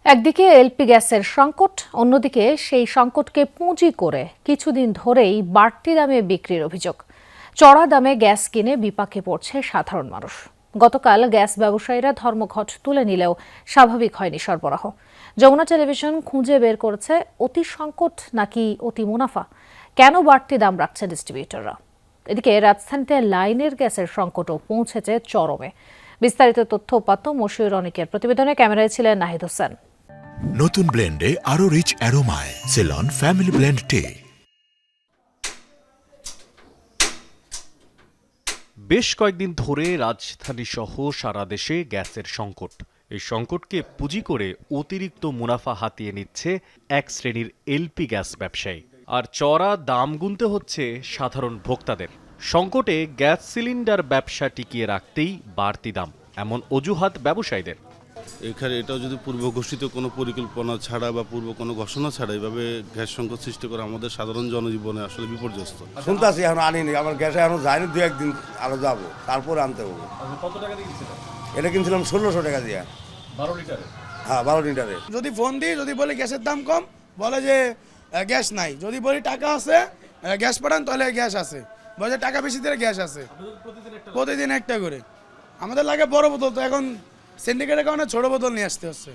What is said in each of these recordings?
একদিকে এলপি গ্যাসের সংকট, অন্যদিকে সেই সংকটকে পুঁজি করে কিছুদিন ধরেই বাড়তি দামে বিক্রির অভিযোগ। চড়া দামে গ্যাস কিনে বিপাকে পড়ছে সাধারণ মানুষ। গতকাল গ্যাস ব্যবসায়ীরা ধর্মঘট তুলে নিলেও স্বাভাবিক হয়নি সরবরাহ। যমুনা টেলিভিশন খুঁজে বের করেছে অতি সংকট নাকি অতি মুনাফা, কেন বাড়তি দাম রাখছে ডিস্ট্রিবিউটররা। এদিকে রাজধানীতে লাইনের গ্যাসের সংকটও পৌঁছেছে চরমে। বিস্তারিত তথ্য উপাত্ত মশিউর অনিকের প্রতিবেদনে, ক্যামেরায় ছিলেন নাহিদ হোসেন। নতুন ব্লেন্ডে আরো রিচ অ্যারোমায় সেলন ফ্যামিলি ব্লেন্ড টে। বেশ কয়েকদিন ধরে রাজধানী সহ সারা দেশে গ্যাসের সংকট। এই সংকটকে পুঁজি করে অতিরিক্ত মুনাফা হাতিয়ে নিচ্ছে এক শ্রেণীর এলপি গ্যাস ব্যবসায়ী, আর চড়া দাম গুনতে হচ্ছে সাধারণ ভোক্তাদের। সংকটে গ্যাস সিলিন্ডার ব্যবসা টিকিয়ে রাখতেই বাড়তি দাম, এমন অজুহাত ব্যবসায়ীদের। এখানে এটাও যদি পূর্ব ঘোষিত কোনো পরিকল্পনা ছাড়া বা পূর্ব কোনো ঘোষণা ছাড়া এভাবে গ্যাস সংকট সৃষ্টি করে আমাদের সাধারণ জনজীবনে আসলে বিপর্যস্ত। শুনতেছি এখন আনিনি, আমার গ্যাসে এখন যায়নি, দু একদিন আরো যাবো, তারপরে আনতে হবে। কত টাকা দিয়েছিলেন? এটা কিনছিলাম 1600 টাকা দিয়ে। 12 লিটারে? হ্যাঁ, 12 লিটারে। যদি ফোন দিই, যদি বলি গ্যাসের দাম কম, বলে যে গ্যাস নাই। যদি বলি টাকা আছে, গ্যাস পাঠান, তাহলে গ্যাস আছে। বলে টাকা বেশি দিলে গ্যাস আছে। প্রতিদিন একটা করে। আমাদের লাগে বড় বোতল, তো এখন সিন্ডিকেটের কারণে ছোট বোতল নিয়ে আসতে হচ্ছে।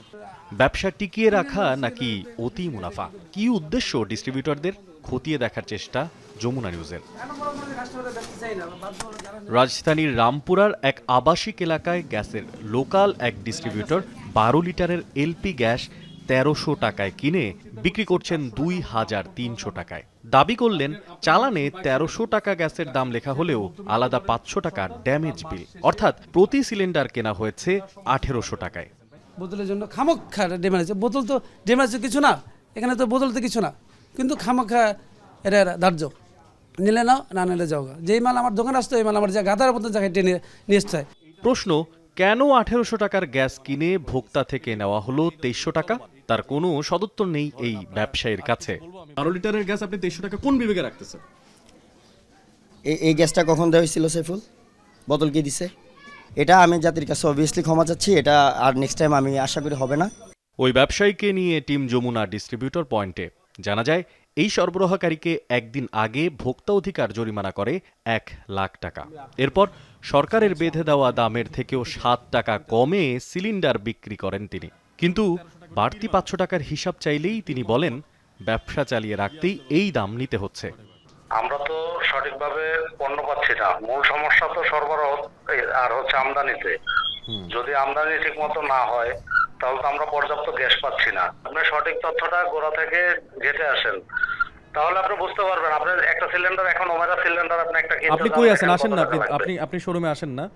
ব্যবসা টিকিয়ে রাখা নাকি অতি মুনাফা, কি উদ্দেশ্য ডিস্ট্রিবিউটরদের, খতিয়ে দেখার চেষ্টা যমুনা নিউজের। রাজধানীর রামপুরার এক আবাসিক এলাকায় গ্যাসের লোকাল এক ডিস্ট্রিবিউটর 12 লিটারের এলপি গ্যাস 1300 টাকায় কিনে বিক্রি করছেন 2300 টাকায়। দাবি করলেন চালানে 1300 টাকা গ্যাসের দাম লেখা হলেও আলাদা 500 টাকা ড্যামেজ বিল, অর্থাৎ প্রতি সিলিন্ডার কেনা হয়েছে 1800 টাকায়। বোতলের জন্য খামোক্ষা ড্যামেজ, বোতল তো ড্যামেজ কিছু না, এখানে তো বোতল তো কিছু না, কিন্তু খামোক্ষা এটা ধার্য, নিলে নাও, না নিলে যাও। যেই মাল আমার দোকানে আসতো, এই মাল আমার গাদার মতো জায়গায় টেনে নিয়ে আসতে হয়। প্রশ্ন, কেন 1800 টাকার গ্যাস কিনে ভোক্তা থেকে নেওয়া হলো 2300 টাকা? তার কোনো সদুত্তর নেই এই ব্যবসায়ীর কাছে। 12 লিটারের গ্যাস আপনি 2300 টাকা কোন বিবেকে রাখতেছেন? এই গ্যাসটা কখন দেওয়া হয়েছিল সাইফুল? বদল কি দিছে? এটা আমি জাতির কাছে অবভিয়াসলি ক্ষমা চাচ্ছি, এটা আর নেক্সট টাইম আমি আশা করি হবে না। ওই ব্যবসায়ীকে নিয়ে টিম যমুনা ডিস্ট্রিবিউটর পয়েন্টে। জানা যায় এই সরবরাহকারীকে একদিন আগে ভোক্তা অধিকার জরিমানা করে 1 লাখ টাকা। এরপর সরকারের বেঁধে দেওয়া দামের থেকেও 7 টাকা কমে সিলিন্ডার বিক্রি করেন তিনি। কিন্তু বাড়তি 500 টাকার হিসাব চাইলেই তিনি বলেন ব্যবসা চালিয়ে রাখতেই এই দাম নিতে হচ্ছে। আমরা তো সঠিকভাবে পণ্য পাচ্ছি না, মূল সমস্যা তো সরবরাহ আর হচ্ছে আমদানিতে। যদি আমদানি ঠিক মতো না হয় তাহলে তো আমরা পর্যাপ্ত গ্যাস পাচ্ছি না। আপনি সঠিক তথ্যটা গোড়া থেকে ঘেটে আসেন, তাহলে আপনি বুঝতে পারবেন। আপনার একটা সিলিন্ডার, এখন ওমেগা সিলিন্ডার আপনি একটা কিনতে, আপনি কই আছেন? আসেন না, আপনি শোরুমে আসেন না।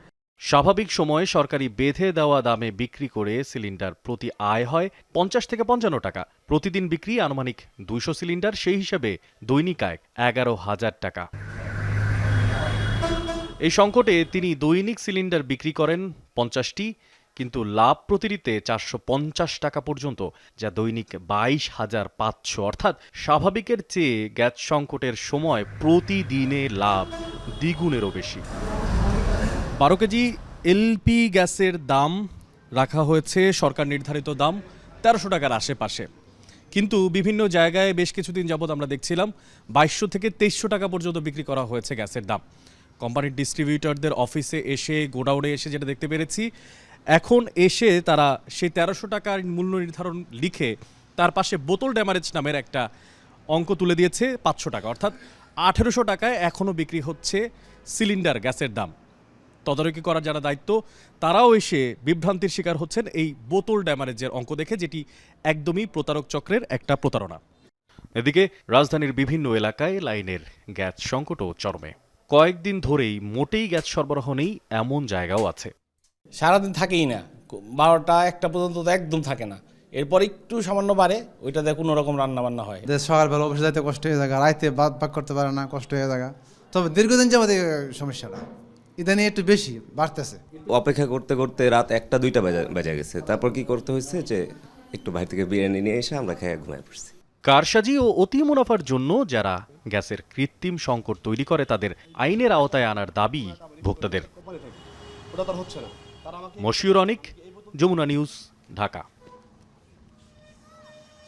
স্বাভাবিক সময় সরকারি বেঁধে দেওয়া দামে বিক্রি করে সিলিন্ডার প্রতি আয় হয় 50 থেকে 55 টাকা। প্রতিদিন বিক্রি আনুমানিক 200 সিলিন্ডার, সেই হিসাবে দৈনিক আয় 11,000 টাকা। এই সংকটে তিনি দৈনিক সিলিন্ডার বিক্রি করেন 50টি, কিন্তু লাভ প্রতিটিতে 450 টাকা পর্যন্ত, যা দৈনিক 22,500, অর্থাৎ স্বাভাবিকের চেয়ে গ্যাস সংকটের সময় প্রতিদিনে লাভ দ্বিগুণেরও বেশি। 12 কেজি এলপি গ্যাসের দাম রাখা হয়েছে সরকার নির্ধারিত দাম 1300 টাকার আশেপাশে, কিন্তু বিভিন্ন জায়গায় বেশ কিছুদিন যাবৎ আমরা দেখছিলাম 2200 থেকে 2300 টাকা পর্যন্ত বিক্রি করা হয়েছে গ্যাসের দাম। কোম্পানির ডিস্ট্রিবিউটরদের অফিসে এসে, গোডাউনে এসে যেটা দেখতে পেরেছি, এখন এসে তারা সেই 1300 টাকার মূল্য নির্ধারণ লিখে তার পাশে বোতল ড্যামারেজ নামের একটা অঙ্ক তুলে দিয়েছে 500 টাকা, অর্থাৎ 1800 টাকায় এখনও বিক্রি হচ্ছে সিলিন্ডার গ্যাসের দাম। তদারকি করার যারা দায়িত্ব, তারাও এসে বিভ্রান্তির শিকার হচ্ছেন এই বোতল ড্যামারেজের অঙ্ক দেখে, যেটি একদমই প্রতারক চক্রের একটা প্রতারণা। এদিকে রাজধানীর বিভিন্ন এলাকায় লাইনের গ্যাস সংকটও চরমে। কয়েকদিন ধরেই মোটেই গ্যাস সরবরাহ নেই এমন জায়গাও আছে। সারাদিন থাকেই না, 12টা 1টা পর্যন্ত তো একদম থাকে না, এরপর একটু সামান্য বাড়ে, ওইটাতে কোনো রকম রান্না বান্না হয়। সকালবেলা অফিসে যাইতে কষ্ট হয়ে যায়, রাইতে বাদ করতে পারে না, কষ্ট হয়ে যায়। তবে দীর্ঘদিন যাবত সমস্যাটা ইদানিং একটু বেশি বাড়তেছে। অপেক্ষা করতে করতে রাত 1টা 2টা বেজে গেছে। তারপর কি করতে হয়েছে যে একটু বাইরে থেকে বিরিয়ানি নিয়ে এসে আমরা খেয়ে ঘুমায় পড়ছি। কারসাজি ও অতি মুনাফার জন্য যারা গ্যাসের কৃত্রিম সংকট তৈরি করে তাদের আইনের আওতায় আনার দাবি ভোক্তাদের। মশিউর অনিক, যমুনা নিউজ, ঢাকা।